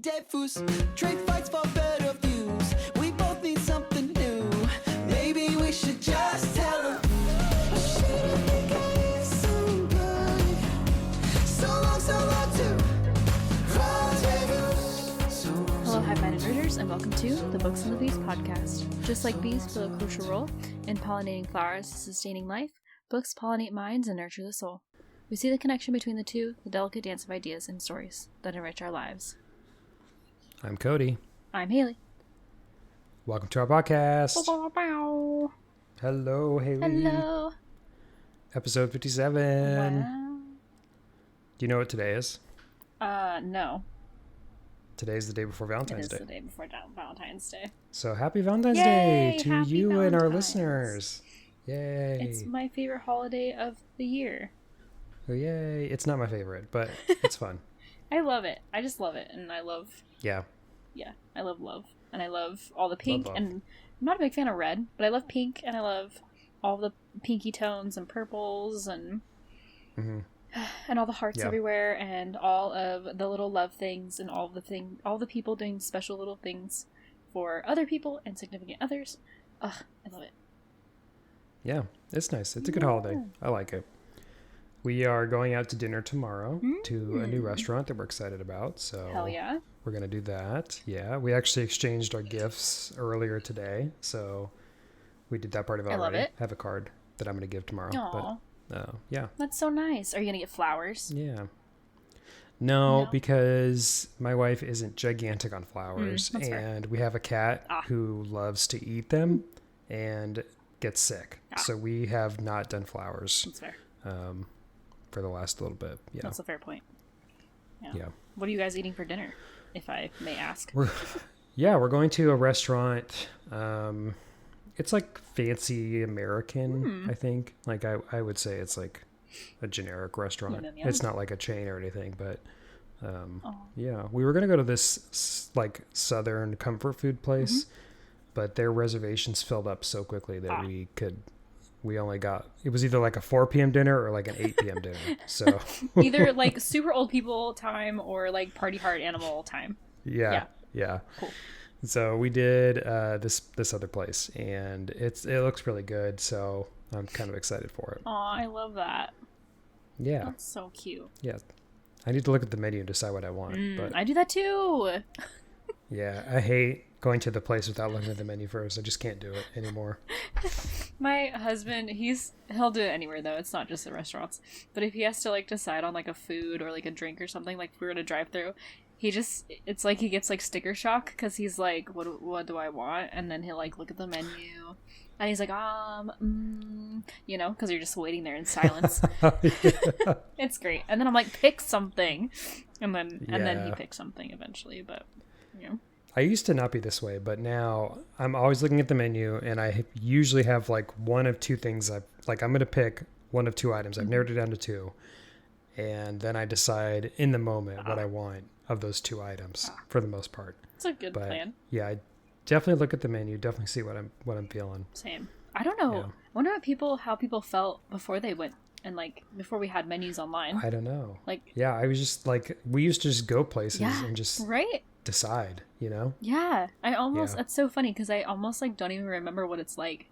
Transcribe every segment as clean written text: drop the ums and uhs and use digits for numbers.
diffuse. Trade fights for better views. We both need something new. Maybe we should just tell them. Hello, hive-minded readers, and welcome to the Books and the Bees podcast. Just like bees play a crucial role in pollinating flowers and sustaining life, books pollinate minds and nurture the soul. We see the connection between the two, the delicate dance of ideas and stories that enrich our lives. I'm Cody. I'm Hailey. Welcome to our podcast. Bow. Hello, Hailey. Hello. Episode 57. Wow. Do you know what today is? No. Today's the day before Valentine's Day. It is the day before Valentine's Day. So happy Valentine's Yay! Day to Happy you and our Valentine's. listeners. Yay. It's my favorite holiday of the year. Oh, yay. It's not my favorite, but it's fun. I love it. I just love it. And I love... Yeah. Yeah, I love love. And I love all the pink. Love. And I'm not a big fan of red, but I love pink. And I love all the pinky tones and purples and and all the hearts everywhere. And all of the little love things and all the people doing special little things for other people and significant others. Ugh, I love it. Yeah, it's nice. It's a good holiday. I like it. We are going out to dinner tomorrow to a new restaurant that we're excited about. So Hell yeah. We're going to do that. Yeah, we actually exchanged our gifts earlier today. So we did that part of it already. love it. I have a card that I'm going to give tomorrow. Aw. But yeah. That's so nice. Are you going to get flowers? Yeah. No, because my wife isn't gigantic on flowers. That's fair. And we have a cat who loves to eat them and gets sick. So we have not done flowers. That's fair. For the last little bit. Yeah. That's a fair point. Yeah. What are you guys eating for dinner, if I may ask? We're going to a restaurant. It's like fancy American, I think. Like I would say it's like a generic restaurant. Yeah. It's not like a chain or anything, but yeah, we were going to go to this like Southern comfort food place, but their reservations filled up so quickly that we only got, it was either like a 4 p.m. dinner or like an 8 p.m. dinner. So either like super old people time or like party hard animal time. Yeah. Cool. So we did this other place, and it looks really good. So I'm kind of excited for it. Aw, I love that. Yeah. That's so cute. Yeah. I need to look at the menu and decide what I want. But I do that too. yeah, I hate going to the place without looking at the menu first. I just can't do it anymore. My husband, he'll do it anywhere though. It's not just at restaurants. But if he has to like decide on like a food or like a drink or something, like if we're gonna drive through, it's like he gets like sticker shock because he's like, what do I want? And then he'll like look at the menu and he's like, you know, because you're just waiting there in silence. It's great. And then I'm like, pick something, and then he picks something eventually. But you know. I used to not be this way, but now I'm always looking at the menu, and I usually have like one of two things. I'm going to pick one of two items. I've narrowed it down to two, and then I decide in the moment what I want of those two items for the most part. It's a good plan. Yeah, I definitely look at the menu, definitely see what I'm feeling. Same. I don't know. Yeah. I wonder how people felt before they went and like before we had menus online. I don't know. Like, yeah, I was just like, we used to just go places and just decide, you know? Yeah. That's so funny because I almost like don't even remember what it's like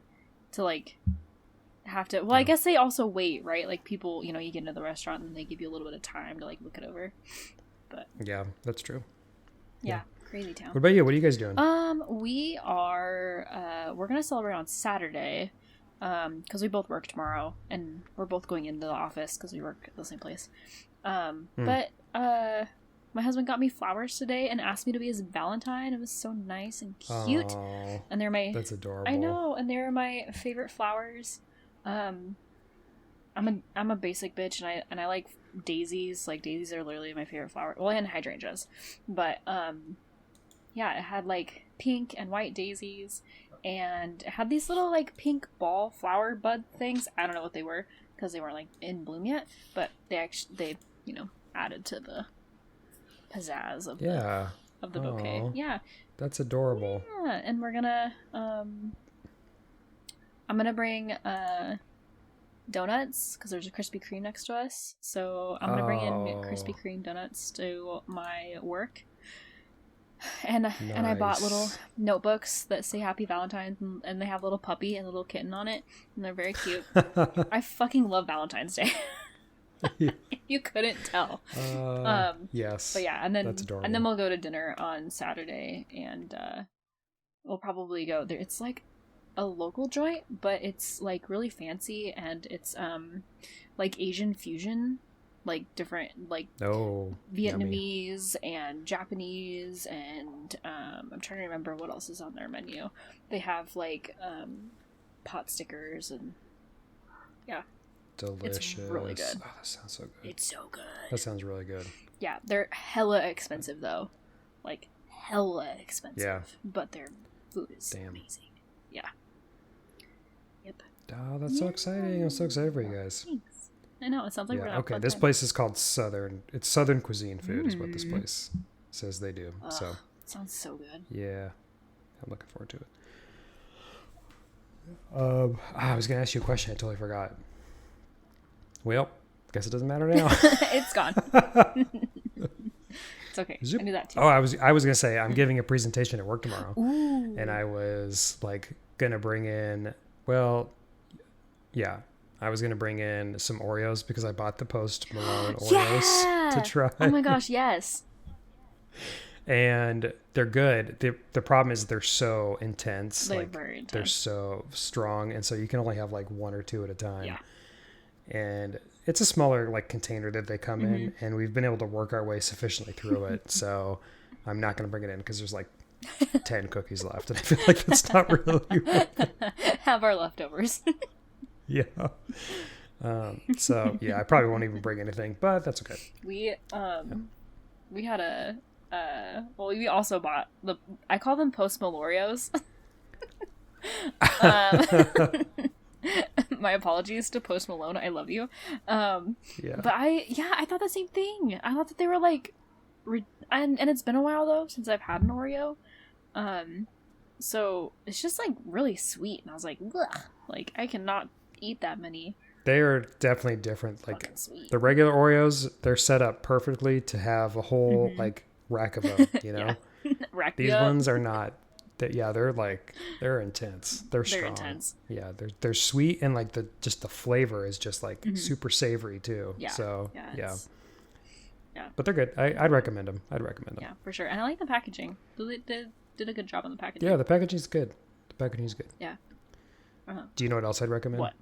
to like have to, I guess they also wait, right? Like people, you know, you get into the restaurant and they give you a little bit of time to like look it over. But yeah, that's true. Yeah. Crazy town. What about you? What are you guys doing? We are we're gonna celebrate on Saturday because we both work tomorrow and we're both going into the office because we work at the same place. But my husband got me flowers today and asked me to be his Valentine. It was so nice and cute. Aww, and they're that's adorable. I know, and they're my favorite flowers. I'm a basic bitch, and I like daisies. Like daisies are literally my favorite flower. Well, and hydrangeas, but yeah, it had like pink and white daisies, and it had these little like pink ball flower bud things. I don't know what they were because they weren't like in bloom yet, but they you know added to the pizzazz of the bouquet. Aww. Yeah, that's adorable. Yeah, and we're gonna I'm gonna bring donuts because there's a Krispy Kreme next to us, so I'm gonna bring in Krispy Kreme donuts to my work, And I bought little Nice. notebooks that say Happy Valentine's, and they have a little puppy and a little kitten on it, and they're very cute. I fucking love Valentine's Day. You couldn't tell. Yes. But yeah, and then that's adorable. we'll go to dinner on Saturday, and we'll probably go there. It's like a local joint, but it's like really fancy, and it's like Asian fusion, like different like Oh, yummy. Vietnamese and Japanese, and I'm trying to remember what else is on their menu. They have like pot stickers, and yeah, Delicious. it's really good. Oh, that sounds so good. It's so good. That sounds really good. Yeah, they're hella expensive though, like hella expensive. Yeah. But their food is Damn. amazing. Yeah. Yep. Oh, that's so exciting. I'm so excited for you guys. Thanks. I know, it sounds like we're Yeah, gonna have okay. fun This time. place is called Southern. It's Southern cuisine food is what this place says they do. Ugh, So, sounds so good. yeah. I'm looking forward to it. I was going to ask you a question. I totally forgot. Well, guess it doesn't matter now. It's gone. It's okay. Zoop. I knew that too. Oh, I was going to say I'm giving a presentation at work tomorrow. Ooh. And I was like going to bring in, well, yeah, I was going to bring in some Oreos because I bought the Post Malone Oreos to try. Oh my gosh, yes. And they're good. The problem is they're so intense. They're like very intense. they're so strong, and so you can only have like one or two at a time. Yeah. And it's a smaller like container that they come Mm-hmm. in, and we've been able to work our way sufficiently through it. So I'm not going to bring it in because there's like 10 cookies left, and I feel like that's not really worth it. Have our leftovers. Yeah. So yeah, I probably won't even bring anything, but that's okay. We had a well, we also bought I call them Post Malorios. My apologies to Post Malone. I love you. Yeah. But I thought the same thing. I thought that they were like, and it's been a while though since I've had an Oreo. So it's just like really sweet, and I was like, ugh, like I cannot eat that many. They are definitely different. Like Fucking sweet. the regular Oreos, they're set up perfectly to have a whole like rack of them, you know? Rack These me up. ones are not. They're intense. They're strong. intense. Yeah, they're sweet, and like the flavor is just like super savory too. Yeah. So Yeah, yeah. it's- yeah. But they're good. I'd recommend them. Yeah, for sure. And I like the packaging. They did a good job on the packaging. Yeah, the packaging's good. The packaging's good. Yeah. Uh-huh. Do you know what else I'd recommend? What?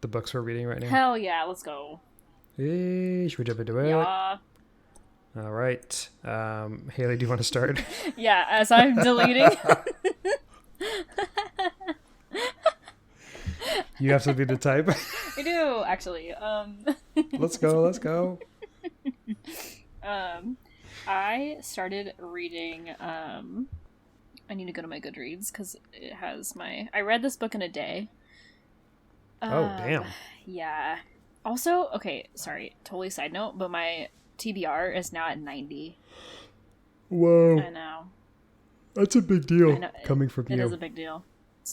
The books we're reading right now. Hell yeah, let's go. Hey, should we jump into it? Yeah. All right. Hailey, do you want to start? Yeah, as I'm deleting. You have to be the type. I do, actually. Let's go. I started reading, I need to go to my Goodreads because it has I read this book in a day. Oh, damn. Yeah. Also, okay, sorry, totally side note, but my TBR is now at 90. Whoa. I know. That's a big deal I know. coming from It you. is a big deal.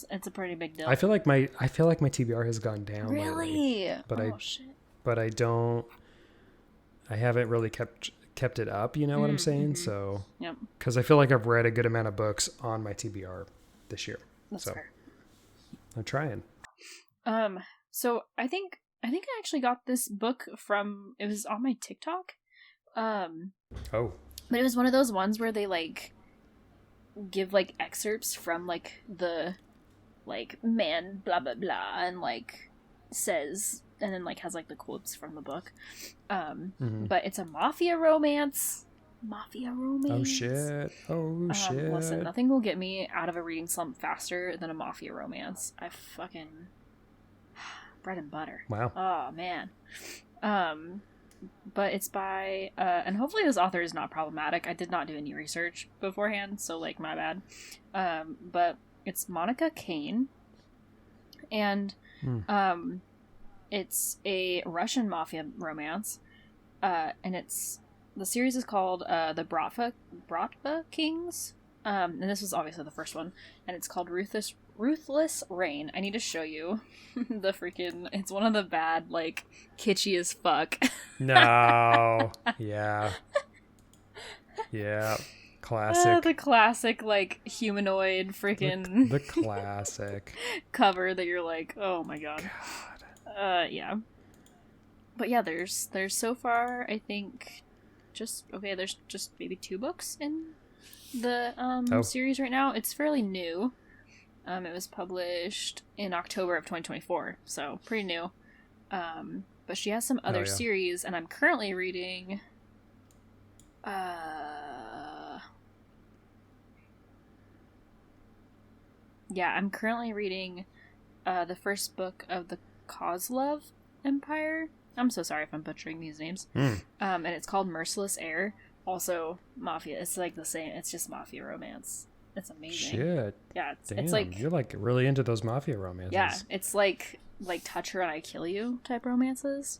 It's a pretty big deal. I feel like my TBR has gone down lately, Really? but oh, shit. I haven't really kept it up, you know what I'm saying? So, Yep. because I feel like I've read a good amount of books on my TBR this year. That's So fair. I'm trying. So I think I actually got this book from, it was on my TikTok. Oh, But it was one of those ones where they like give like excerpts from like the like man blah blah blah and like says, and then like has like the quotes from the book. But it's a mafia romance. oh shit. Oh shit. Listen, nothing will get me out of a reading slump faster than a mafia romance. I fucking bread and butter. Wow. Oh man. But it's by and hopefully this author is not problematic. I did not do any research beforehand, so like my bad. But it's Monica Kayne, and it's a Russian mafia romance, and the series is called the Bratva Kings, and this was obviously the first one, and it's called Ruthless Reign. I need to show you the freaking, it's one of the bad, like, kitschy as fuck. No. Yeah. classic. The classic, like, humanoid freaking The classic. cover that you're like, oh my god. Yeah. But yeah, there's so far, I think, there's just maybe 2 books in the series right now. It's fairly new. It was published in October of 2024, so pretty new. But she has some other series, and I'm currently reading I'm currently reading the first book of the Kozlov Empire. I'm so sorry if I'm butchering these names. And it's called Merciless Heir. Also mafia. It's like the same. It's just mafia romance. It's amazing. Shit. Yeah, Damn, it's like you're like really into those mafia romances. Yeah, it's like touch her and I kill you type romances.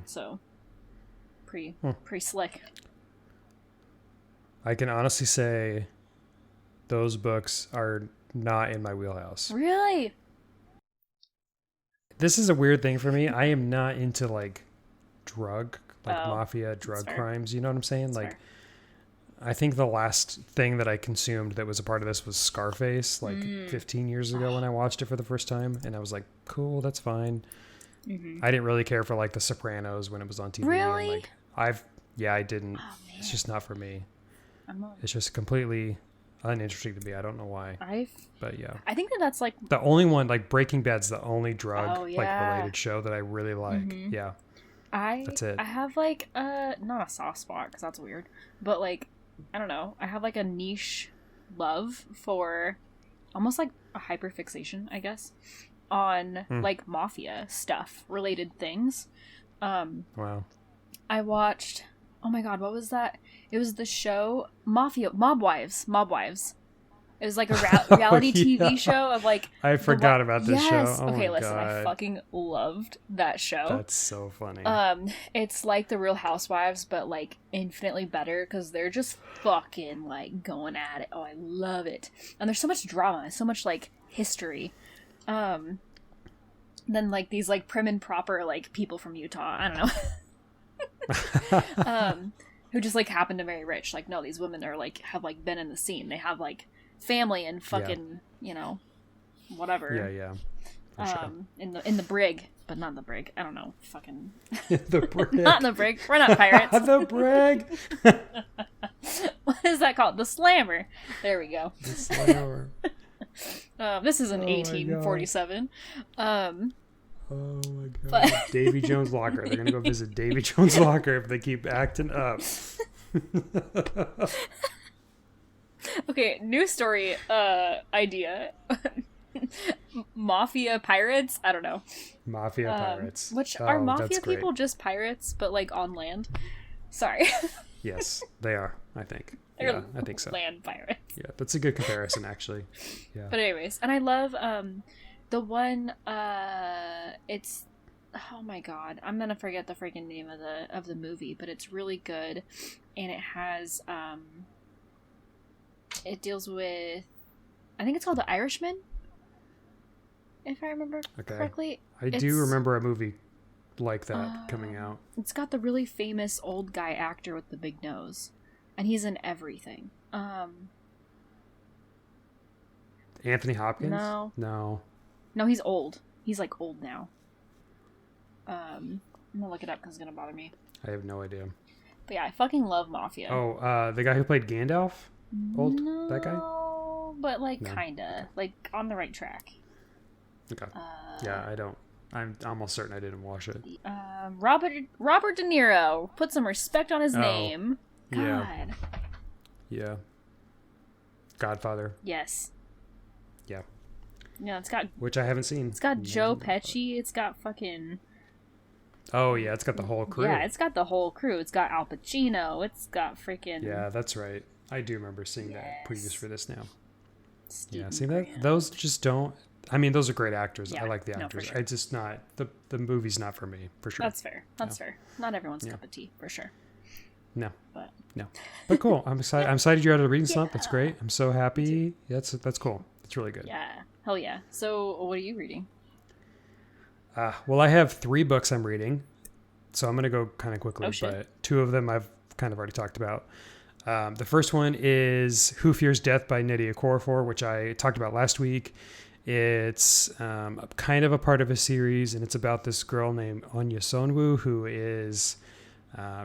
So pretty slick. I can honestly say those books are not in my wheelhouse. Really? This is a weird thing for me. I am not into like mafia drug crimes. You know what I'm saying? That's like fair. I think the last thing that I consumed that was a part of this was Scarface, like 15 years ago when I watched it for the first time, and I was like, cool, that's fine. I didn't really care for like The Sopranos when it was on TV. Really? And, like, I didn't. Oh, It's just not for me. I'm not. It's just completely uninteresting to me. I don't know why. But yeah. I think that's like The only one, like Breaking Bad's the only drug Oh, like yeah. related show that I really like. Yeah. That's it. I have like not a soft spot because that's weird, but like I don't know. I have like a niche love for almost like a hyperfixation, I guess, on like mafia stuff related things. Wow. I watched. Oh my god, what was that? It was the show Mob Wives. It was like a reality TV show of like. I forgot about this show. Oh okay, my listen, God. I fucking loved that show. That's so funny. It's like the Real Housewives, but like infinitely better because they're just fucking like going at it. Oh, I love it, and there's so much drama, so much like history. Then like these like prim and proper like people from Utah. I don't know. Who just like happen to marry rich. Like no, these women are like have like been in the scene. They have like family and fucking you know whatever. Yeah. For sure. In the brig, but not the brig. I don't know. Fucking The brig. not in the brig. We're not pirates. The brig. What is that called? The slammer. There we go. The slammer. This is an Oh my 1847. Oh my God. But- Davy Jones' locker. They're gonna go visit Davy Jones' locker if they keep acting up. Okay, new story idea. Mafia pirates? I don't know. Mafia pirates. Which are mafia that's great. people just pirates, but like on land? Sorry. Yes, they are, I think. They're Yeah, I think so. land pirates. Yeah, that's a good comparison, actually. Yeah. But anyways, and I love the one it's oh my god, I'm gonna forget the freaking name of the movie, but it's really good, and it has it deals with I think it's called The Irishman, if I remember correctly. I do remember a movie like that coming out. It's got the really famous old guy actor with the big nose, and he's in everything. Anthony Hopkins? No, he's old. He's like old now. I'm gonna look it up because it's gonna bother me. I have no idea. But yeah, I fucking love Mafia. Oh, the guy who played Gandalf? Old? No, That guy? but like No. kinda like on the right track. Okay. Yeah, I don't. I'm almost certain I didn't watch it. Robert De Niro. Put some respect on his name. God. Yeah. Yeah. Godfather. Yes. Yeah. Yeah, it's got Which I haven't seen. It's got Joe Pesci. It's got fucking Oh, yeah, it's got the whole crew. yeah. It's got the whole crew. It's got Al Pacino. It's got freaking Yeah, that's right. I do remember seeing that previews for this now. Steven See Graham. that? Those just don't. I mean, those are great actors. Yeah, I like the no, for actors. sure. I just not the movie's not for me for sure. That's fair. That's fair. Not everyone's cup of tea for sure. No, But but cool. I'm excited. I'm excited you're out of the reading slump. That's great. I'm so happy. That's cool. It's really good. yeah, hell yeah. So what are you reading? Well, I have 3 books I'm reading, so I'm gonna go kind of quickly. Oh, shit. But 2 of them I've kind of already talked about. The first one is Who Fears Death by Nnedi Okorafor, which I talked about last week. It's kind of a part of a series, and it's about this girl named Onya Sonwu, who is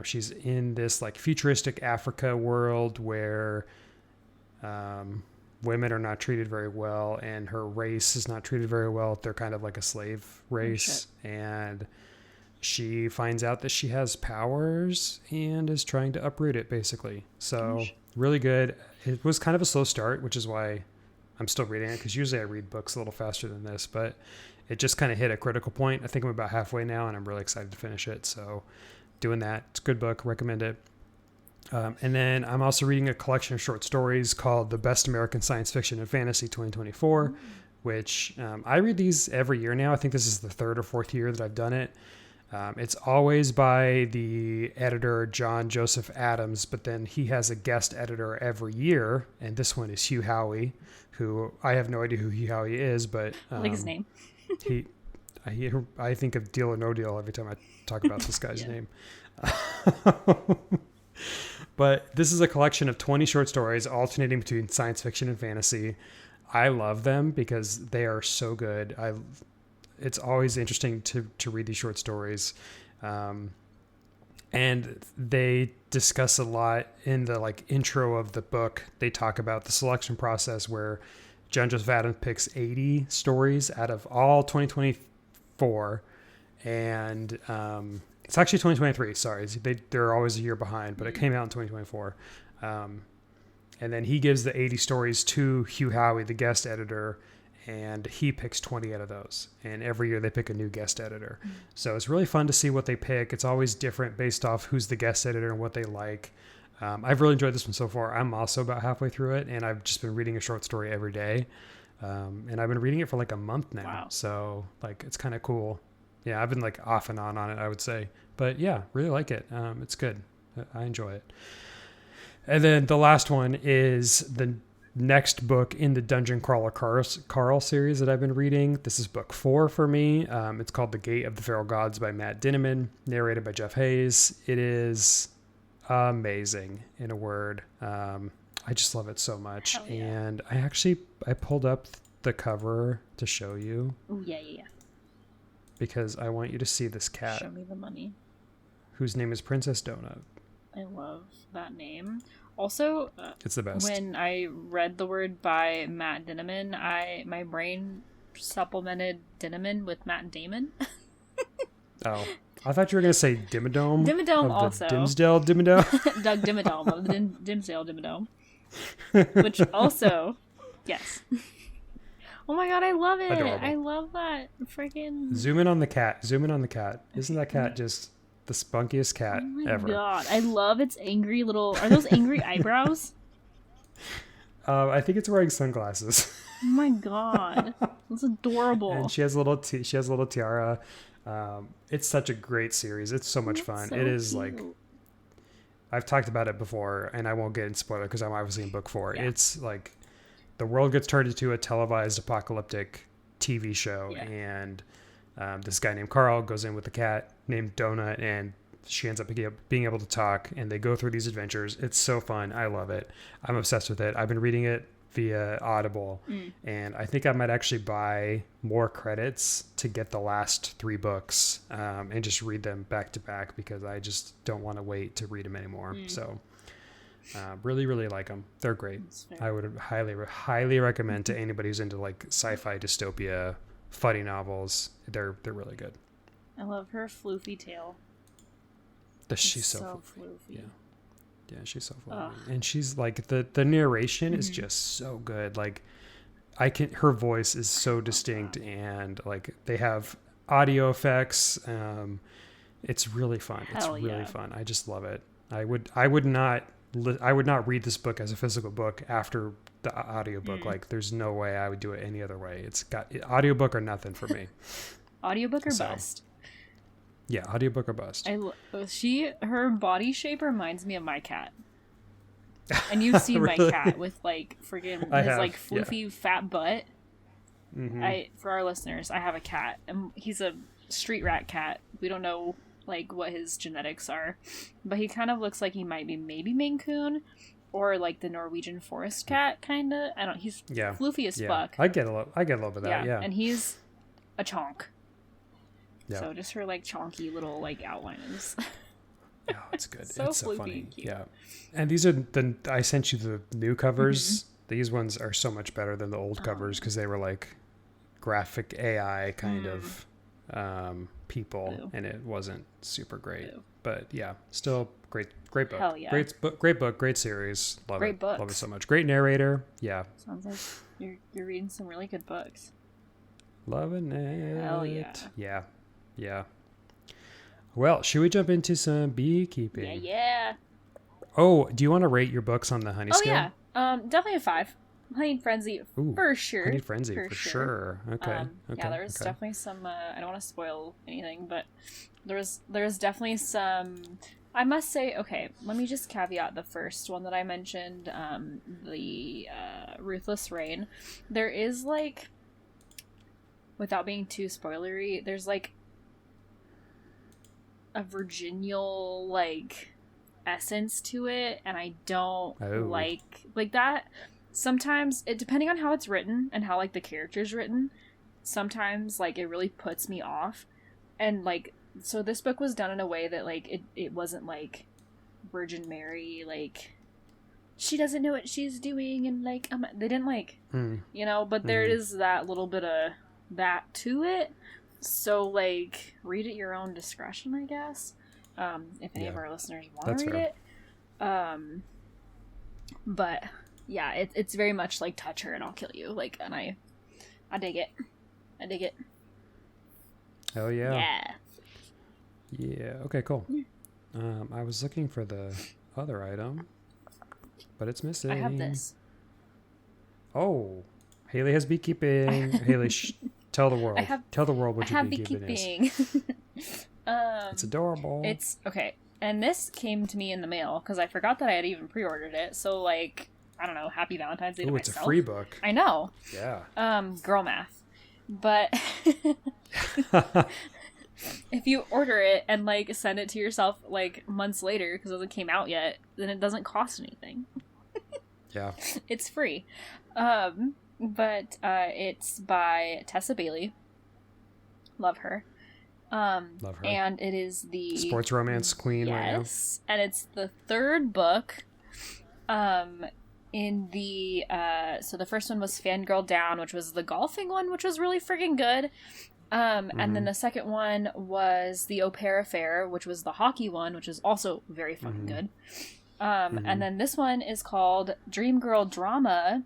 she's in this like futuristic Africa world where women are not treated very well, and her race is not treated very well. They're kind of like a slave race, and she finds out that she has powers and is trying to uproot it, basically. So really good. It was kind of a slow start, which is why I'm still reading it, because usually I read books a little faster than this, but it just kind of hit a critical point. I think I'm about halfway now, and I'm really excited to finish it. So doing that. It's a good book. Recommend it. And then I'm also reading a collection of short stories called The Best American Science Fiction and Fantasy 2024, which I read these every year now. I think this is the third or fourth year that I've done it. It's always by the editor, John Joseph Adams, but then he has a guest editor every year. And this one is Hugh Howey, who I have no idea who Hugh Howey is, but I like his name. I think of Deal or No Deal every time I talk about this guy's name. But this is a collection of 20 short stories alternating between science fiction and fantasy. I love them because they are so good. It's always interesting to read these short stories. And they discuss a lot in the like intro of the book. They talk about the selection process where John Joseph Adams picks 80 stories out of all 2024. And it's actually 2023. Sorry. They're always a year behind, but it came out in 2024. And then he gives the 80 stories to Hugh Howey, the guest editor, and he picks 20 out of those. And every year they pick a new guest editor. So it's really fun to see what they pick. It's always different based off who's the guest editor and what they like. I've really enjoyed this one so far. I'm also about halfway through it, and I've just been reading a short story every day. And I've been reading it for like a month now. Wow. So like, it's kind of cool. Yeah, I've been like off and on it, I would say. But yeah, really like it. It's good. I enjoy it. And then the last one is the next book in the Dungeon Crawler Carl series that I've been reading. This is book 4 for me. It's called The Gate of the Feral Gods by Matt Dinniman, narrated by Jeff Hayes. It is amazing, in a word. I just love it so much. Hell yeah. And I pulled up the cover to show you. Oh, yeah. Because I want you to see this cat. Show me the money. Whose name is Princess Donut. I love that name. Also, It's the best. When I read the word by Matt Dinniman, my brain supplemented Dinniman with Matt Damon. Oh, I thought you were going to say Dimmadome. Dimmadome also. Dimsdale Dimmadome. Doug Dimmadome of the Dimsdale Dimmadome. Which also, yes. Oh my god, I love it. Adorable. I love that freaking... Zoom in on the cat. Isn't that cat just the spunkiest cat ever? Oh my god, I love its angry little... Are those angry eyebrows? I think it's wearing sunglasses. Oh my god. That's adorable. And she has a little tiara. It's such a great series. It's so much fun. So it is cute. like... I've talked about it before, and I won't get in spoiler because I'm obviously in book 4. Yeah. It's like the world gets turned into a televised apocalyptic TV show, and this guy named Carl goes in with a cat named Donut, and she ends up being able to talk, and they go through these adventures. It's so fun. I love it. I'm obsessed with it. I've been reading it via Audible, and I think I might actually buy more credits to get the last 3 books and just read them back to back because I just don't want to wait to read them anymore. So really, really like them. They're great. I would highly recommend to anybody who's into like sci-fi dystopia funny novels. They're really good. I love her floofy tail. She's so floofy. Yeah, she's so funny. And she's like the narration is just so good. Like her voice is so distinct, and like they have audio effects. It's really fun. It's really fun. I just love it. I would not read this book as a physical book after the audiobook. Like there's no way I would do it any other way. It's got audiobook or nothing for me. Audiobook or bust? Yeah, audiobook or bust. Her body shape reminds me of my cat. And you've seen Really? my cat with like friggin' his like floofy fat butt. For our listeners, I have a cat, and he's a street rat cat. We don't know like what his genetics are, but he kind of looks like he might be maybe Maine Coon or like the Norwegian forest cat kind of. I don't. He's floofy as fuck. I get a little bit of that. Yeah, and he's a chonk. Yeah. So just for like chonky little like outlines. Yeah, it's good. So it's so funny. and cute. Yeah, and these are I sent you the new covers. These ones are so much better than the old covers because they were like graphic AI kind of people, and it wasn't super great. But yeah, still great book. Hell yeah. Great book, great series. Great books. Love it so much. Great narrator. Yeah. Sounds like you're reading some really good books. Loving it. Hell yeah. Yeah. Yeah. Well, should we jump into some beekeeping? Yeah. Oh, do you want to rate your books on the honey scale? Yeah. Definitely a 5. Honey Frenzy for sure. Honey Frenzy for sure. Okay. Yeah, there was definitely some. I don't want to spoil anything, but there's definitely some. I must say, okay, let me just caveat the first one that I mentioned, the Ruthless Rain. There is like, without being too spoilery, there's like a virginal like essence to it, and I don't like that. Sometimes it, depending on how it's written and how like the character's written, sometimes like it really puts me off. And like, so this book was done in a way that like it wasn't like Virgin Mary, like she doesn't know what she's doing, and like they didn't like you know, but there is that little bit of that to it. So like read at your own discretion, I guess. If any of our listeners want to read it. But yeah, it's very much like touch her and I'll kill you. Like, and I dig it. I dig it. Hell yeah. Yeah. Yeah. Okay, cool. I was looking for the other item, but it's missing. I have this. Oh, Hailey has beekeeping. Hailey, tell the world. Tell the world what your beekeeping is. It's adorable. It's okay. And this came to me in the mail because I forgot that I had even pre-ordered it. So like, I don't know, happy Valentine's Day to myself. It's a free book. I know. Yeah. Girl math. But if you order it and like send it to yourself like months later because it hasn't came out yet, then it doesn't cost anything. Yeah. It's free. But it's by Tessa Bailey. Love her. Love her. And it is the sports romance queen right now. Yes. And it's the third book. In the so the first one was Fangirl Down, which was the golfing one, which was really freaking good. And then the second one was the Okorafor, which was the hockey one, which is also very fucking good. And then this one is called Dream Girl Drama,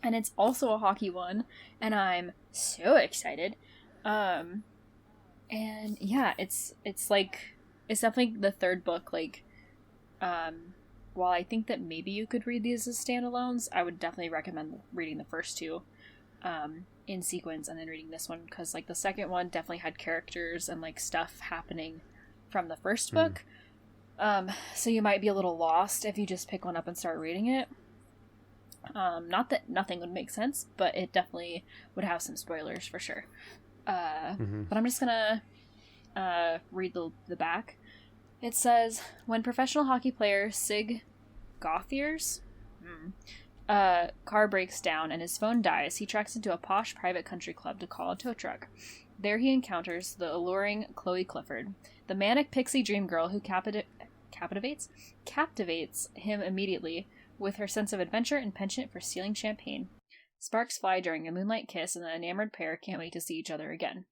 and it's also a hockey one, and I'm so excited. And yeah, it's like, it's definitely the third book. Like, while I think that maybe you could read these as standalones, I would definitely recommend reading the first two in sequence and then reading this one, because like the second one definitely had characters and like stuff happening from the first book. So you might be a little lost if you just pick one up and start reading it. Not that nothing would make sense, but it definitely would have some spoilers for sure. But I'm just gonna read the back. It says, when professional hockey player Sig Gauthier's car breaks down and his phone dies, he treks into a posh private country club to call a tow truck. There he encounters the alluring Chloe Clifford, the manic pixie dream girl who captivates him immediately with her sense of adventure and penchant for stealing champagne. Sparks fly during a moonlight kiss, and the enamored pair can't wait to see each other again.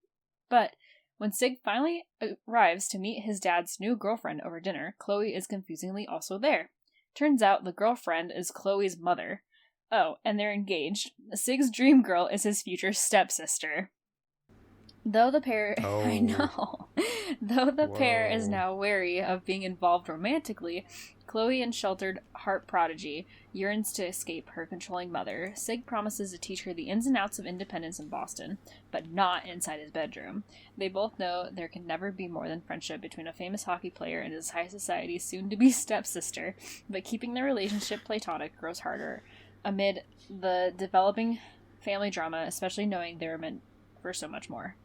But when Sig finally arrives to meet his dad's new girlfriend over dinner, Chloe is confusingly also there. Turns out the girlfriend is Chloe's mother. Oh, and they're engaged. Sig's dream girl is his future stepsister. Though the pair I know. Though the pair is now wary of being involved romantically, Chloe, and sheltered heart prodigy, yearns to escape her controlling mother. Sig promises to teach her the ins and outs of independence in Boston, but not inside his bedroom. They both know there can never be more than friendship between a famous hockey player and his high society soon-to-be stepsister, but keeping their relationship platonic grows harder amid the developing family drama, especially knowing they were meant for so much more.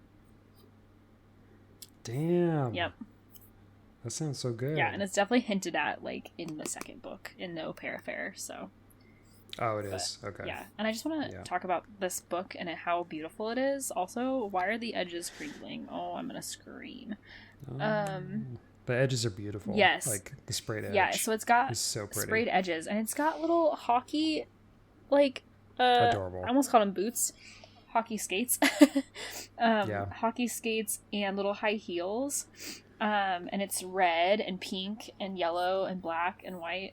Damn. Yep. That sounds so good. Yeah, and it's definitely hinted at, like, in the second book, in the Okorafor, so... Oh, it is. Okay. Yeah, and I just want to talk about this book and how beautiful it is. Also, why are the edges crinkling? Oh, I'm gonna scream. The edges are beautiful. Yes. Like the sprayed edge. Yeah, so it's got so pretty. sprayed edges, and it's got little hockey, like, adorable. I almost called them boots. Hockey skates. Hockey skates and little high heels. And it's red and pink and yellow and black and white.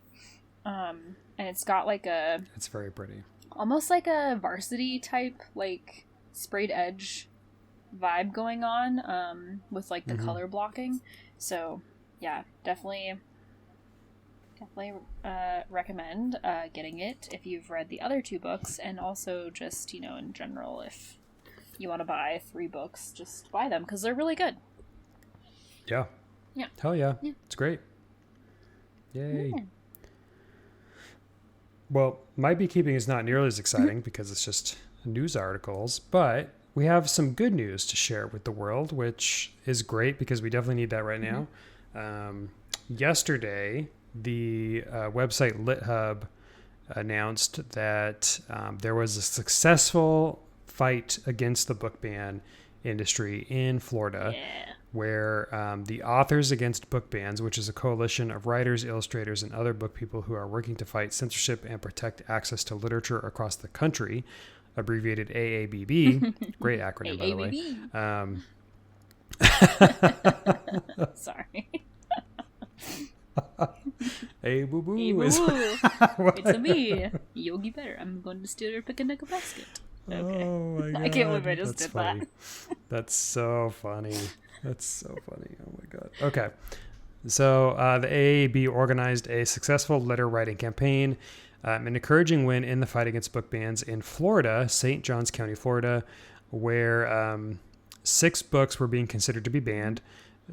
And it's got like it's very pretty. Almost like a varsity type, like, sprayed edge vibe going on, with like the color blocking. So yeah, definitely recommend getting it if you've read the other 2 books, and also just, you know, in general, if you want to buy 3 books, just buy them because they're really good. Yeah. Hell yeah. It's great. Yay. Yeah. Well, my beekeeping is not nearly as exciting because it's just news articles, but we have some good news to share with the world, which is great because we definitely need that right now. Yesterday, the website LitHub announced that there was a successful fight against the book ban industry in Florida. Yeah. Where the Authors Against Book Bans, which is a coalition of writers, illustrators, and other book people who are working to fight censorship and protect access to literature across the country, abbreviated AABB, great acronym, by the way. Sorry. Hey, boo-boo. Hey, boo-boo. It's a me, Yogi Bear. I'm going to steal your picnic basket. Okay. Oh my God. I can't believe I just That's did funny. that. That's so funny. That's so funny. Oh my God. Okay. So the AAB organized a successful letter writing campaign, an encouraging win in the fight against book bans in Florida, St. Johns County, Florida, where 6 books were being considered to be banned.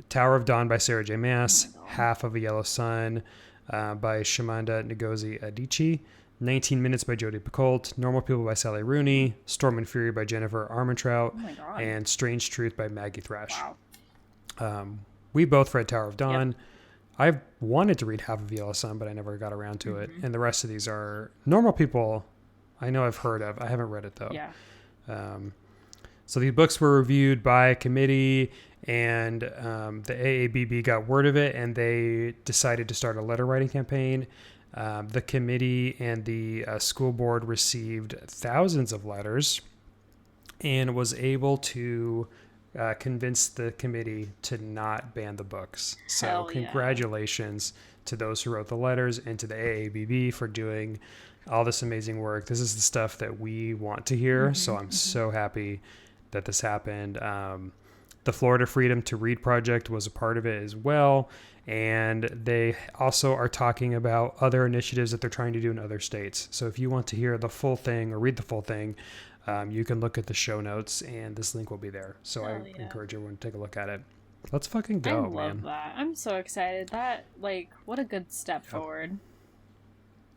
Tower of Dawn by Sarah J. Maas, Half of a Yellow Sun by Shimanda Ngozi Adichie, 19 Minutes by Jodi Picoult, Normal People by Sally Rooney, Storm and Fury by Jennifer Armentrout, and Strange Truth by Maggie Thrash. Wow. We both read Tower of Dawn. Yep. I wanted to read Half of Yellow Sun, but I never got around to it. And the rest of these are Normal People. I know I've heard of. I haven't read it though. Yeah. So these books were reviewed by a committee, and the AABB got word of it, and they decided to start a letter writing campaign. The committee and the school board received thousands of letters and was able to convince the committee to not ban the books. So congratulations to those who wrote the letters and to the AABB for doing all this amazing work. This is the stuff that we want to hear. So I'm so happy that this happened. The Florida Freedom to Read Project was a part of it as well. And they also are talking about other initiatives that they're trying to do in other states. So if you want to hear the full thing or read the full thing, you can look at the show notes and this link will be there. So I encourage everyone to take a look at it. Let's fucking go, man. I love that. I'm so excited. That, like, what a good step forward.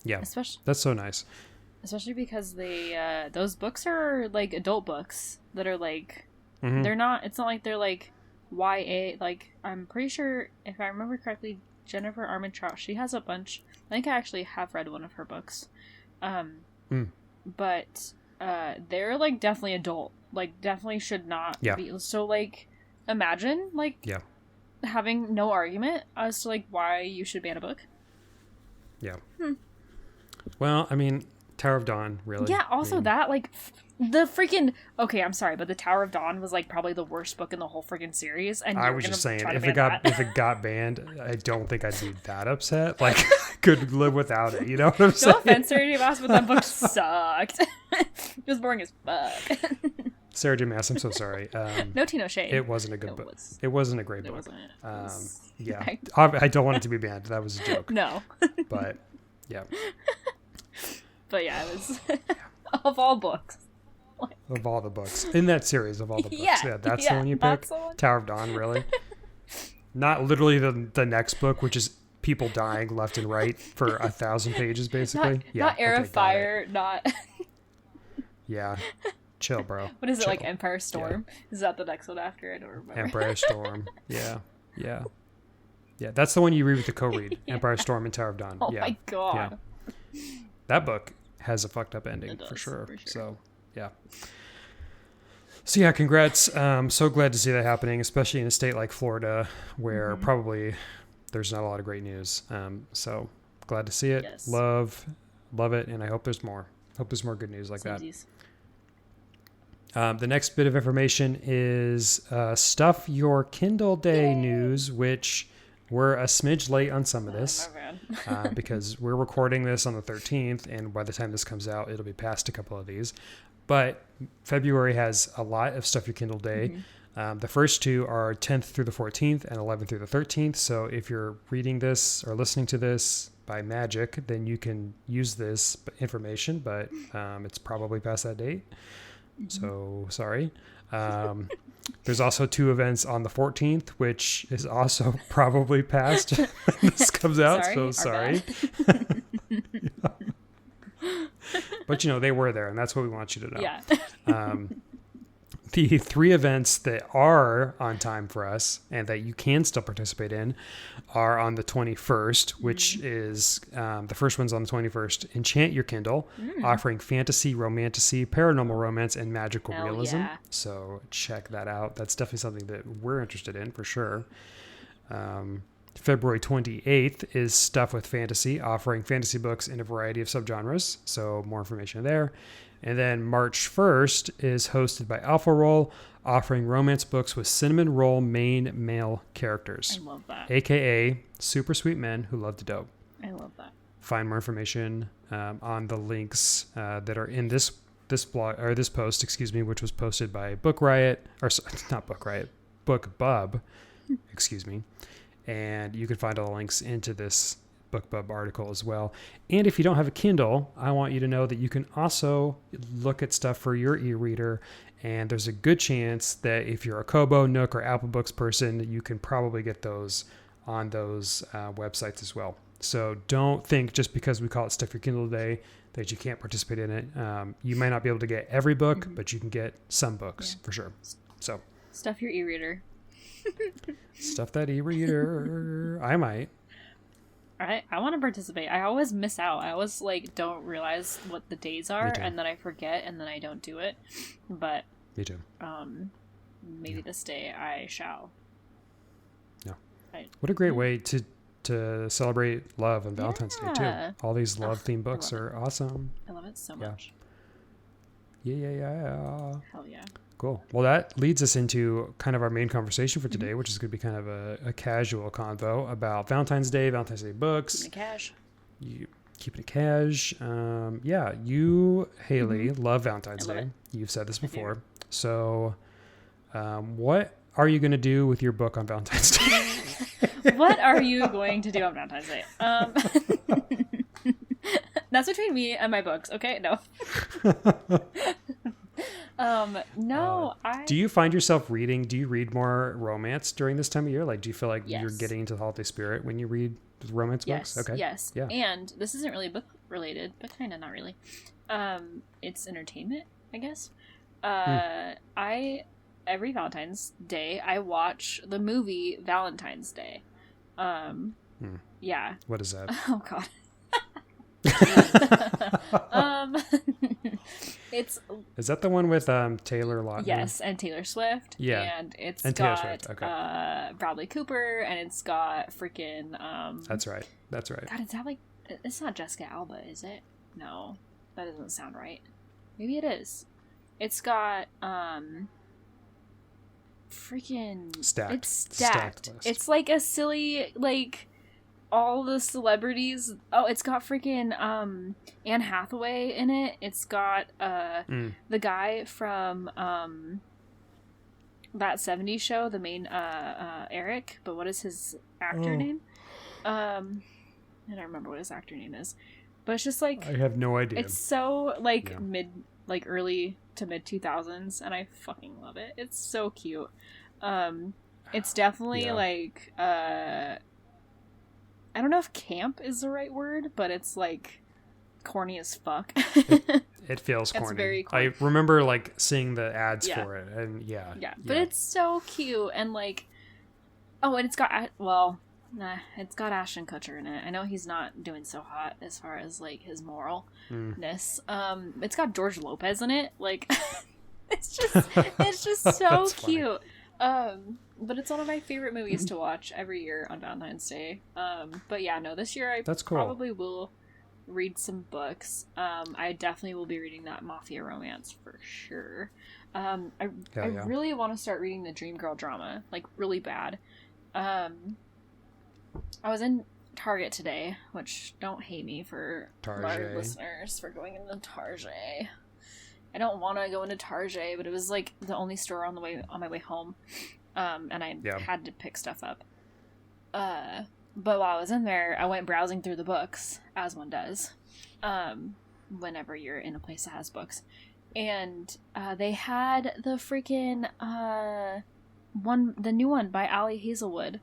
Yeah, that's so nice. Especially because they, those books are, like, adult books that are, like, they're not, it's not like they're, like, YA, like, I'm pretty sure, if I remember correctly, Jennifer Armentrout, she has a bunch, I think I actually have read one of her books, but, they're, like, definitely adult, like, definitely should not be, so, like, imagine, like, having no argument as to, like, why you should ban a book. Yeah. Well, I mean, Tower of Dawn, really. Yeah, also that, like, the freaking... Okay, I'm sorry, but the Tower of Dawn was, like, probably the worst book in the whole freaking series. And I was just saying, if it got banned, I don't think I'd be that upset. Like, I could live without it, you know what I'm saying? No offense, Sarah J. Maas, but that book sucked. It was boring as fuck. Sarah J. Maas, I'm so sorry. No tea, no shade. It wasn't a good book. It wasn't a great book. Yeah. I don't want it to be banned. That was a joke. No. But, yeah. But yeah, it was... Of all books. Of all the books. In that series, of all the books. Yeah, that's the one you pick? Tower of Dawn, really? Not literally the next book, which is people dying left and right for 1,000 pages, basically. Not Heir of Fire, not... Yeah. chill, bro. What is it, Chill. like Empire Storm? Is that the next one after? I don't remember. Empire Storm. Yeah. That's the one you read with the co-read. Empire Storm and Tower of Dawn. Oh my god. Yeah. That book has a fucked up ending It does, for sure. for sure. So yeah. So yeah, congrats. So glad to see that happening, especially in a state like Florida, where probably there's not a lot of great news. So glad to see it. Yes. Love it, and I hope there's more. Hope there's more good news like Samesies. that. The next bit of information is Stuff Your Kindle Day news, which we're a smidge late on some of this because we're recording this on the 13th, and by the time this comes out, it'll be past a couple of these. But February has a lot of Stuff Your Kindle Day. The first two are 10th through the 14th and 11th through the 13th. So if you're reading this or listening to this by magic, then you can use this information, but it's probably past that date. So sorry. There's also two events on the 14th, which is also probably past when this comes out. Sorry. But they were there, and that's what we want you to know. Yeah. The three events that are on time for us and that you can still participate in are on the 21st, which is the first one's on the 21st. Enchant Your Kindle, offering fantasy, romantasy, paranormal romance, and magical Hell realism. yeah. So check that out. That's definitely something that we're interested in for sure. February 28th is Stuff with Fantasy, offering fantasy books in a variety of subgenres. So more information there. And then March 1st is hosted by Alpha Roll, offering romance books with cinnamon roll main male characters. I love that. AKA super sweet men who love to dope. I love that. Find more information on the links that are in this blog or this post, which was posted by Book Riot, or not Book Riot, Book Bub, excuse me. And you can find all the links into this BookBub article as well. And if you don't have a Kindle, I want you to know that you can also look at stuff for your e-reader. And there's a good chance that if you're a Kobo, Nook, or Apple Books person, you can probably get those on those websites as well. So don't think just because we call it Stuff Your Kindle Day that you can't participate in it. You might not be able to get every book, but you can get some books for sure. So Stuff your e-reader. Stuff that e-reader. I might. I want to participate. I always miss out. I always don't realize what the days are, and then I forget, and then I don't do it. But me too. Maybe this day I shall. Yeah. What a great way to celebrate love on Valentine's Day too. All these love themed books are awesome. I love it so much. Yeah. Hell yeah. Cool. Well, that leads us into kind of our main conversation for today, which is going to be kind of a casual convo about Valentine's Day books. Keeping it cash. You keeping it cash. You, Hailey, love Valentine's Day. You've said this before. So, what are you going to do with your book on Valentine's Day? What are you going to do on Valentine's Day? That's between me and my books. Okay, no. Do you find yourself reading? Do you read more romance during this time of year? Like, do you feel like you're getting into the holiday spirit when you read romance books? Okay. Yes. Yeah. And this isn't really book related, but kind of not really. It's entertainment, I guess. Every Valentine's Day I watch the movie Valentine's Day. Yeah. What is that? Oh God. Is that the one with Taylor Lautner? Yes, and Taylor Swift. Yeah, and it's and got Taylor Swift. Okay. Bradley Cooper, and it's got freaking That's right. God, is that it's not Jessica Alba, is it? No, that doesn't sound right. Maybe it is. It's got freaking stacked. It's stacked. List. It's like a silly all the celebrities. Oh, it's got freaking Anne Hathaway in it. It's got the guy from that 70s show, the main Eric, but what is his actor name? I don't remember what his actor name is. But it's just I have no idea. It's so early to mid 2000s, and I fucking love it. It's so cute. It's definitely I don't know if camp is the right word, but it's corny as fuck. It feels corny. It's very corny. I remember like seeing the ads Yeah. for it, and Yeah, but it's so cute, and like, oh, and it's got it's got Ashton Kutcher in it. I know he's not doing so hot as far as like his moralness. It's got George Lopez in it. Like, it's just so cute. But it's one of my favorite movies to watch every year on Valentine's Day. But yeah, no, this year I probably will read some books. I definitely will be reading that mafia romance for sure. I really want to start reading the Dream Girl drama, like really bad. I was in Target today, which don't hate me for our listeners for going into Target. I don't want to go into Target, but it was like the only store on my way home, and I had to pick stuff up. But while I was in there, I went browsing through the books, as one does, whenever you're in a place that has books. And they had the freaking the new one by Ali Hazelwood.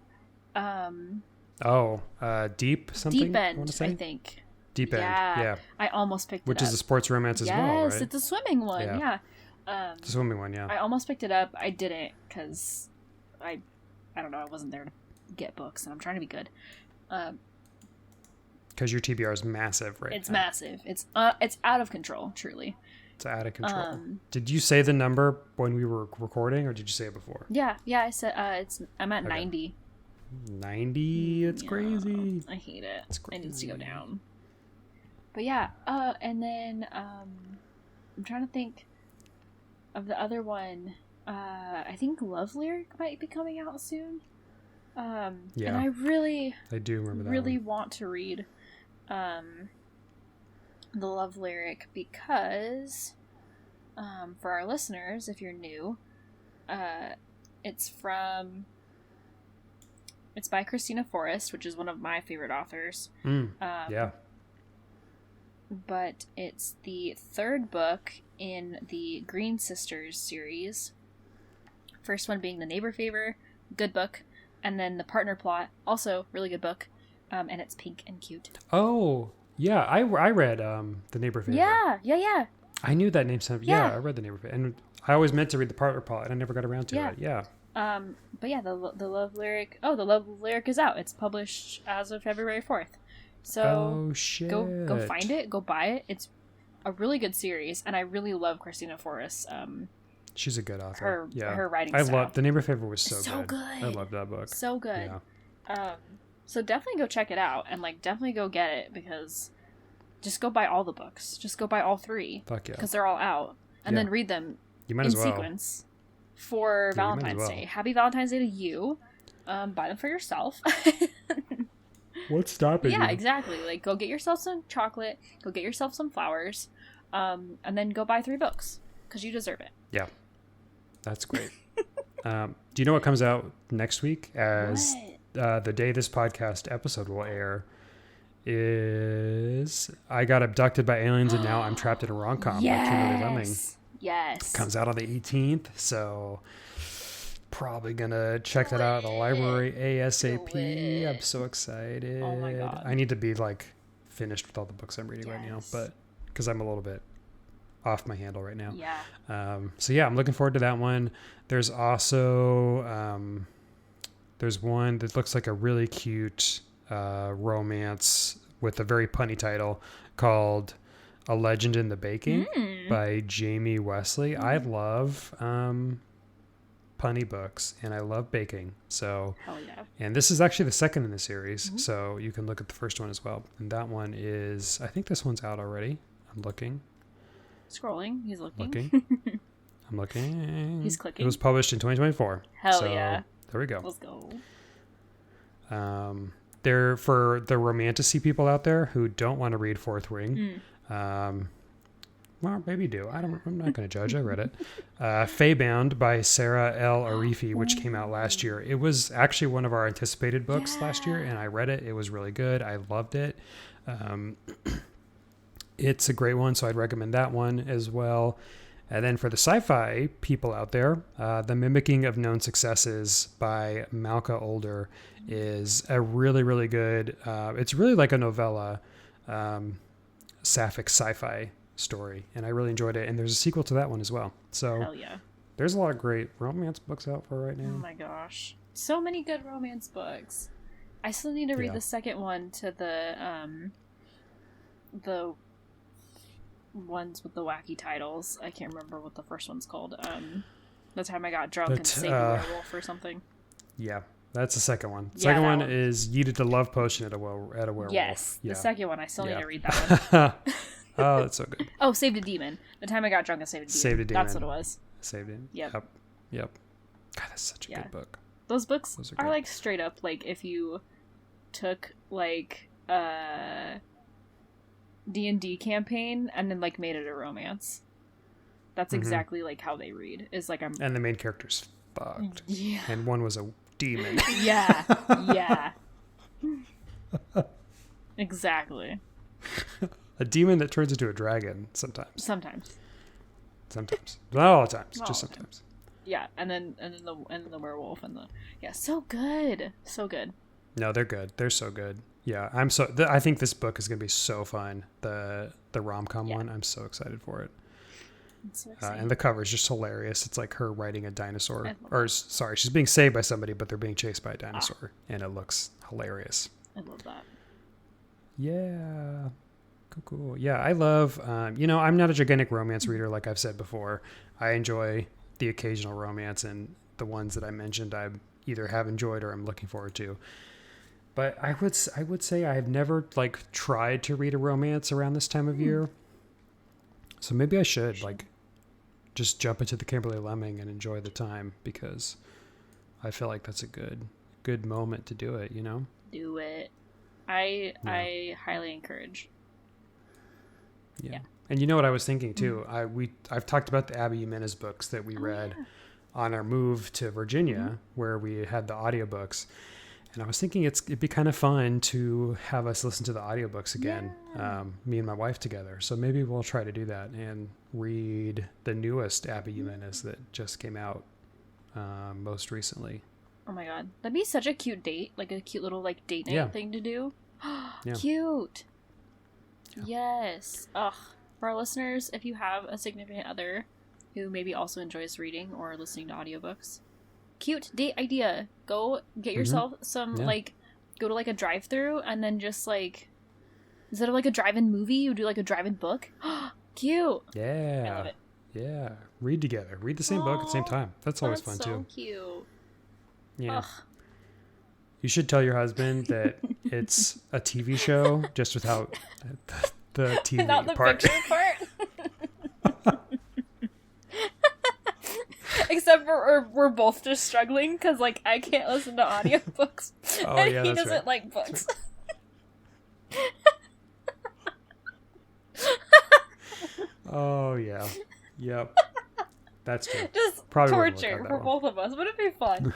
Deep something? Deep End, I think. Deep End, yeah. I almost picked it up. Which is a sports romance as well, right? Yes, it's a swimming one, yeah. It's a swimming one, yeah. I almost picked it up. I didn't, because I don't know, I wasn't there to get books, and I'm trying to be good. Because your TBR is massive right now. It's massive. It's out of control, truly. It's out of control. Did you say the number when we were recording, or did you say it before? Yeah, I said I'm at 90. 90? It's crazy. I hate it. It needs to go down. But yeah, and then I'm trying to think of the other one. I think Love Lyric might be coming out soon. And I do remember that. Really want to read the Love Lyric because for our listeners, if you're new, it's by Kristina Forrest, which is one of my favorite authors. But it's the third book in the Green Sisters series. First one being The Neighbor Favor, good book. And then The Partner Plot, also really good book. And it's pink and cute. Oh, yeah. I read The Neighbor Favor. Yeah. I knew that name sounded... Yeah, I read The Neighbor Favor. And I always meant to read The Partner Plot, and I never got around to it. Yeah. But yeah, the Love Lyric... Oh, the Love Lyric is out. It's published as of February 4th. So go find it, go buy it. It's a really good series, and I really love Kristina Forrest. She's a good author. Her writing style. I love The Neighbor Favor was so good. I love that book. So good. Yeah. So definitely go check it out, and like definitely go get it, because just go buy all the books. Just go buy all 3. Fuck yeah. Because they're all out, and then read them in sequence for Valentine's Day. Happy Valentine's Day to you. Buy them for yourself. What's stopping you? Yeah, exactly. Like, go get yourself some chocolate, go get yourself some flowers, and then go buy 3 books, because you deserve it. Yeah. That's great. Do you know what comes out next week? As the day this podcast episode will air is I Got Abducted by Aliens and Now I'm Trapped in a Rom-Com by Kimberly Lemming. Yes. Comes out on the 18th, so... probably gonna check that out at the library ASAP. I'm so excited. Oh my god. I need to be like finished with all the books I'm reading right now, but because I'm a little bit off my handle right now. So yeah, I'm looking forward to that one. There's also there's one that looks like a really cute romance with a very punny title called A Legend in the Baking by Jamie Wesley. I love punny books, and I love baking. So, and this is actually the second in the series, so you can look at the first one as well. And that one is, I think this one's out already. I'm looking. Scrolling. He's looking. I'm looking. He's clicking. It was published in 2024. Hell yeah. There we go. Let's go. They're for the romanticy people out there who don't want to read Fourth Ring. Well, maybe do. I'm not going to judge. I read it. Faebound by Saar El-Arifi, which came out last year. It was actually one of our anticipated books last year, and I read it. It was really good. I loved it. It's a great one, so I'd recommend that one as well. And then for the sci-fi people out there, The Mimicking of Known Successes by Malka Older is a really, really good... it's really like a novella, sapphic sci-fi story, and I really enjoyed it. And there's a sequel to that one as well. So Hell yeah. there's a lot of great romance books out for right Oh now. my gosh. So many good romance books. I still need to read the second one to the ones with the wacky titles. I can't remember what the first one's called. The Time I Got Drunk and Saved a Werewolf or something. Yeah, that's the second one. The Yeah, second that one one. is You Did the Love Potion at a werewolf. Yes, Yeah. the second one. I still need Yeah. to read that one. Oh, that's so good. Oh, Saved a Demon. The Time I Got Drunk and Saved a Demon. Saved a Demon. That's what it was. Saved it. Yep. Yep. God, that's such a good book. Those books Those are are good. like straight up like if you took like D&D campaign and then like made it a romance. That's exactly like how they read. Is like I'm And the main character's fucked. Yeah. And one was a demon. Yeah. Yeah. Exactly. A demon that turns into a dragon sometimes. Sometimes. Not all the times, Not just all the sometimes. Yeah, and then the werewolf and the so good. So good. No, they're good. They're so good. Yeah, I think this book is going to be so fun. The rom-com one. I'm so excited for it. It's so exciting. And the cover is just hilarious. It's like her riding a dinosaur. I love Or, sorry, she's being saved by somebody, but they're being chased by a dinosaur. And it looks hilarious. I love that. Yeah. Cool. Yeah, I love, I'm not a gigantic romance reader, like I've said before. I enjoy the occasional romance, and the ones that I mentioned I either have enjoyed or I'm looking forward to. But I would say I've never like tried to read a romance around this time of year. So maybe I should like just jump into the Kimberly Lemming and enjoy the time, because I feel like that's a good moment to do it, Do it. I highly encourage. Yeah. And you know what I was thinking too? I've talked about the Abby Jimenez books that we read on our move to Virginia, where we had the audiobooks. And I was thinking it'd be kind of fun to have us listen to the audiobooks again, me and my wife together. So maybe we'll try to do that and read the newest Abby Jimenez that just came out most recently. Oh my god. That'd be such a cute date. Like a cute little like date night thing to do. Yeah. Cute. Yeah. Yes. Ugh. For our listeners, if you have a significant other who maybe also enjoys reading or listening to audiobooks, cute date idea. Go get yourself some go to like a drive-through and then just like, instead of like a drive-in movie, you do like a drive-in book. Cute. Yeah. I love it. Yeah. Read together. Read the same book at the same time. That's always fun so too. Cute. Yeah. Ugh. You should tell your husband that it's a TV show, just without the TV Not the part. picture part. Except for we're both just struggling because like I can't listen to audiobooks and he doesn't like books. Oh yeah. Yep. That's true. Just Probably wouldn't work torture out that for well. both of us. Would it be fun?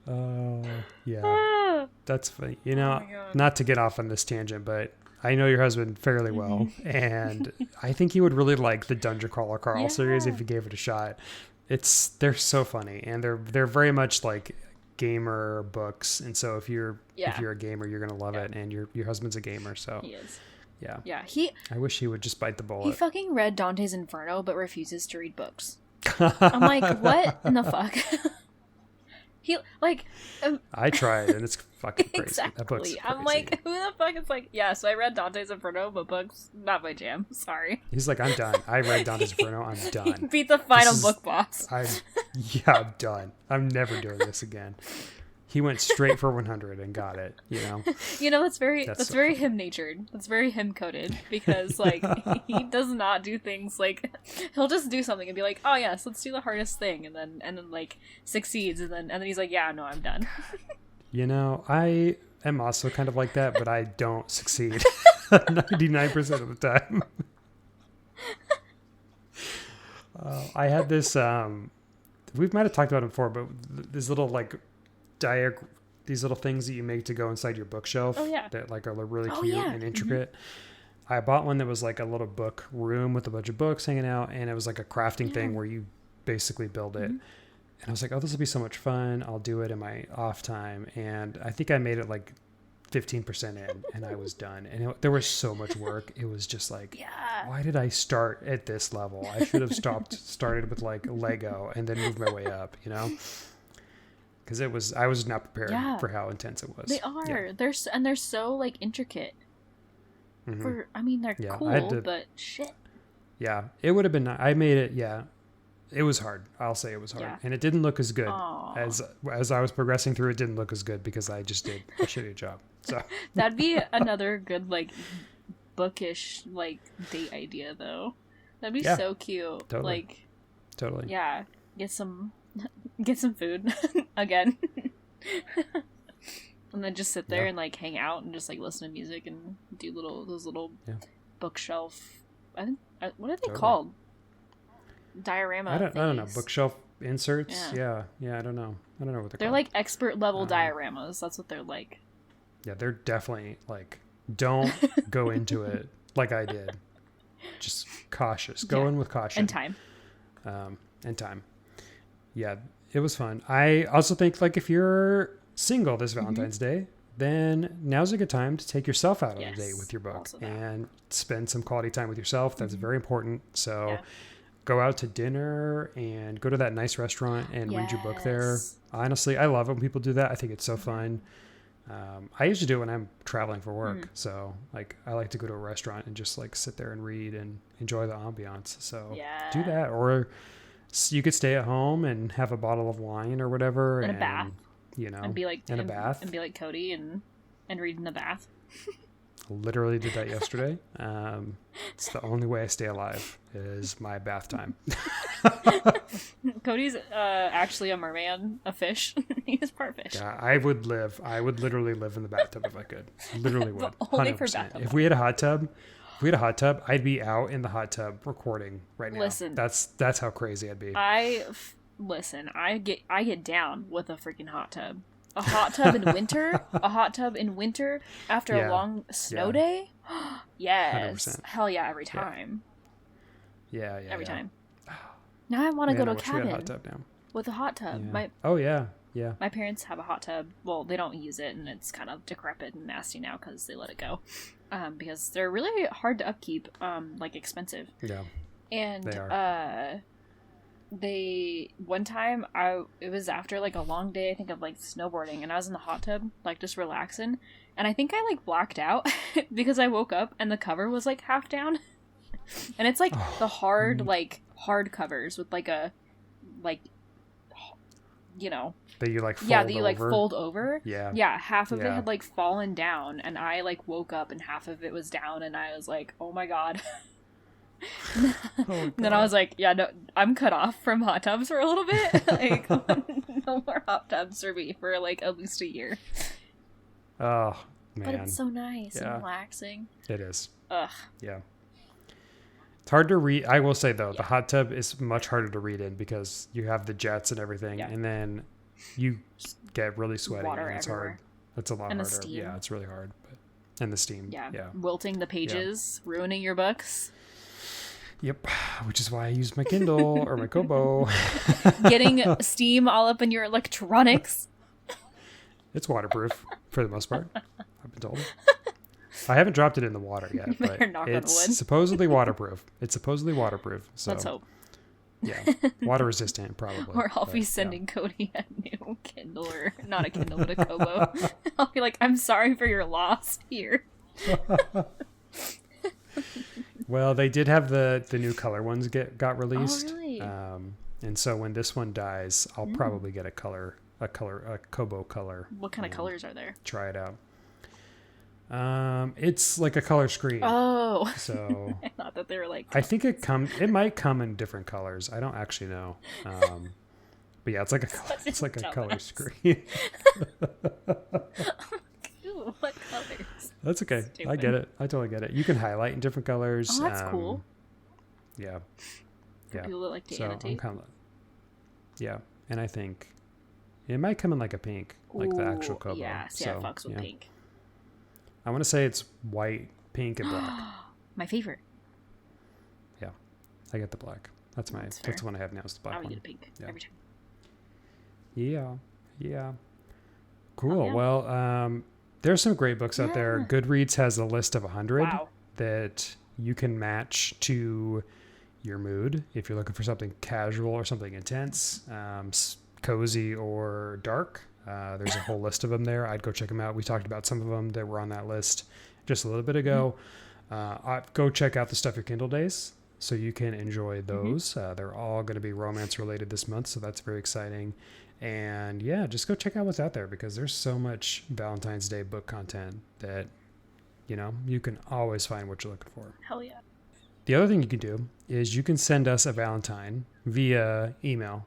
Oh yeah. That's funny. You know, my God. not to get off on this tangent, but I know your husband fairly well, and I think he would really like the Dungeon Crawler Carl series if you gave it a shot. They're so funny, and they're very much like gamer books, and so if you're a gamer, you're gonna love it, and your husband's a gamer, so He is. yeah. He I wish he would just bite the he bullet. fucking read Dante's Inferno but refuses to read books. I'm like, what in the fuck? He like I tried, and it's fucking crazy. exactly. That book's crazy. I'm like, who the fuck is like? Yeah, so I read Dante's Inferno, but books not my jam. Sorry. He's like, I'm done. I read Dante's Inferno. I'm He done. beat the final is- book boss. I'm done. I'm never doing this again. He went straight for 100 and got it. You know, that's very so very funny. him natured. That's very him coded because like he does not do things like he'll just do something and be like, oh yes, let's do the hardest thing, and then like succeeds, and then he's like, yeah, no, I'm done. I am also kind of like that, but I don't succeed 99% of the time. I had this. We might have talked about it before, but this little like these little things that you make to go inside your bookshelf that like are really cute and intricate. I bought one that was like a little book room with a bunch of books hanging out, and it was like a crafting thing where you basically build it. And I was like, oh, this will be so much fun. I'll do it in my off time. And I think I made it like 15% in and I was done. And there was so much work. It was just like, Yeah. why did I start at this level? I should have started with like Lego and then moved my way up, you know? Because I was not prepared for how intense it was. They are. Yeah. They're so like intricate. They're cool, but shit. Yeah, it would have been. I made it. Yeah, it was hard. I'll say it was hard, and it didn't look as good as I was progressing through. It didn't look as good because I just did a shitty job. So that'd be another good like bookish like date idea though. That'd be so cute. Totally. Like totally. Yeah, get some food again. And then just sit there and like hang out and just like listen to music and do those little bookshelf. What are they called? Diorama. I don't know. Bookshelf inserts. Yeah. I don't know what they're called. They're like expert level dioramas. That's what they're like. Yeah, they're definitely like. Don't go into it like I did. Just cautious. Go in with caution and time. Yeah, it was fun. I also think like if you're single this Valentine's Day, then now's a good time to take yourself out on a date with your book and spend some quality time with yourself. That's very important. So go out to dinner and go to that nice restaurant and read your book there. Honestly, I love it when people do that. I think it's so fun. I usually do it when I'm traveling for work. So like I like to go to a restaurant and just like sit there and read and enjoy the ambiance. So do that. Or you could stay at home and have a bottle of wine or whatever. And a bath. You know, and be like in a bath and be like Cody and read in the bath. Literally did that yesterday. It's the only way I stay alive is my bath time. Cody's actually a merman, a fish. He's part fish. Yeah, I would literally live in the bathtub if I could. Literally would. Only for bathtub. If we had a hot tub, I'd be out in the hot tub recording right now. Listen, that's how crazy I'd be. I get down with a freaking hot tub. A hot tub in winter? A hot tub in winter after a long snow day? Yes. 100%. Hell yeah, every time. Yeah. Every time. Now I want to go to a cabin hot tub now. with a hot tub. Yeah. My parents have a hot tub. Well, they don't use it, and it's kind of decrepit and nasty now because they let it go. Because they're really hard to upkeep, like expensive. Yeah. And they are. One time it was after like a long day I think of like snowboarding, and I was in the hot tub like just relaxing, and I think I like blacked out because I woke up and the cover was like half down. And it's like the hard covers with like a that you like fold over. Half of it had like fallen down, and I like woke up and half of it was down, and I was like, oh my god. And then I was like, no, I'm cut off from hot tubs for a little bit. Like, no more hot tubs for me for like at least a year. Oh man, but it's so nice and relaxing. It is. Ugh. Yeah. It's hard to read. I will say though, the hot tub is much harder to read in because you have the jets and everything, and then you get really sweaty. Water and it's everywhere. hard. It's a lot and harder. The steam. Yeah, it's really hard. And the steam. Yeah. Wilting the pages, ruining your books. Yep, which is why I use my Kindle or my Kobo. Getting steam all up in your electronics. It's waterproof for the most part, I've been told. I haven't dropped it in the water yet, but it's supposedly waterproof. So let's hope. Yeah, water resistant probably. Or I'll be sending Cody a new Kindle, or not a Kindle, but a Kobo. I'll be like, I'm sorry for your loss here. Well, they did have the new color ones got released. Oh, really? And so when this one dies, I'll probably get a Kobo color. What kind of colors are there? Try it out. It's like a color screen. Oh. So I thought that they were like. I think it might come in different colors. I don't actually know. But yeah, it's like a color screen. Ooh, what colors? That's okay. Stupid. I get it. I totally get it. You can highlight in different colors. Oh, that's cool. Yeah. For people that like to annotate. And I think it might come in like a pink, like the actual Kobo. Yeah, see, I fucks with pink. I want to say it's white, pink, and black. My favorite. Yeah, I get the black. That's the one I have now. Is the black one. I would get a pink every time. Yeah. Cool. Oh, yeah. Well, There's some great books out there. Yeah. Goodreads has a list of 100 Wow. that you can match to your mood. If you're looking for something casual or something intense, cozy or dark, there's a whole list of them there. I'd go check them out. We talked about some of them that were on that list just a little bit ago. Go check out the Stuff Your Kindle Days so you can enjoy those. They're all going to be romance related this month, so that's very exciting. And yeah, just go check out what's out there because there's so much Valentine's Day book content that, you know, you can always find what you're looking for. Hell yeah. The other thing you can do is you can send us a Valentine via email,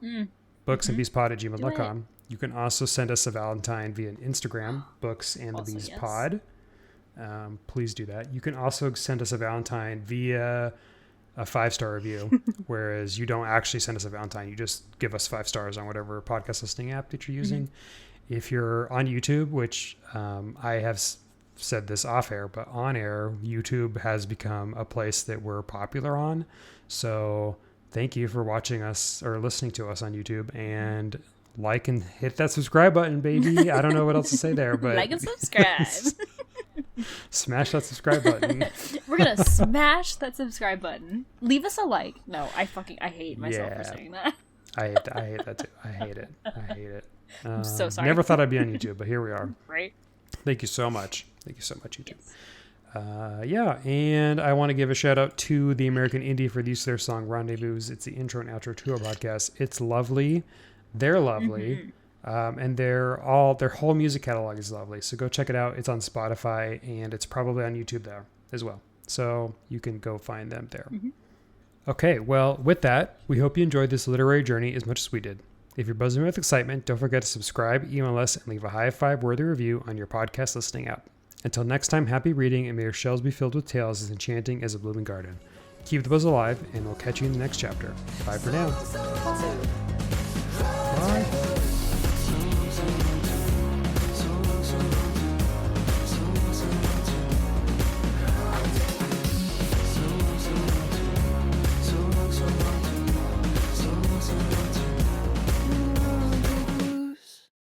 booksandbeespod@gmail.com. You can also send us a Valentine via Instagram, Books and the Also, Bees yes. Pod. Please do that. You can also send us a Valentine via a 5-star review, whereas you don't actually send us a Valentine. You just give us 5 stars on whatever podcast listening app that you're using. If you're on YouTube, which I have said this off air, but on air, YouTube has become a place that we're popular on. So thank you for watching us or listening to us on YouTube, and like and hit that subscribe button, baby. I don't know what else to say there, but Like and subscribe. smash that subscribe button. We're gonna smash that subscribe button. Leave us a like. No, I hate myself for Yeah. saying that. I hate that too. I hate it. I'm so sorry. Never thought I'd be on YouTube, but here we are. Right? Thank you so much. Thank you so much, YouTube. Yeah, and I want to give a shout out to the American Indie for the use of their song Rendezvous. It's the intro and outro to our podcast. It's lovely. They're lovely. And their whole music catalog is lovely. So go check it out. It's on Spotify and it's probably on YouTube there as well. So you can go find them there. Okay, well, with that, we hope you enjoyed this literary journey as much as we did. If you're buzzing with excitement, don't forget to subscribe, email us, and leave a high 5-worthy review on your podcast listening app. Until next time, happy reading, and may your shelves be filled with tales as enchanting as a blooming garden. Keep the buzz alive, and we'll catch you in the next chapter. Bye for now. So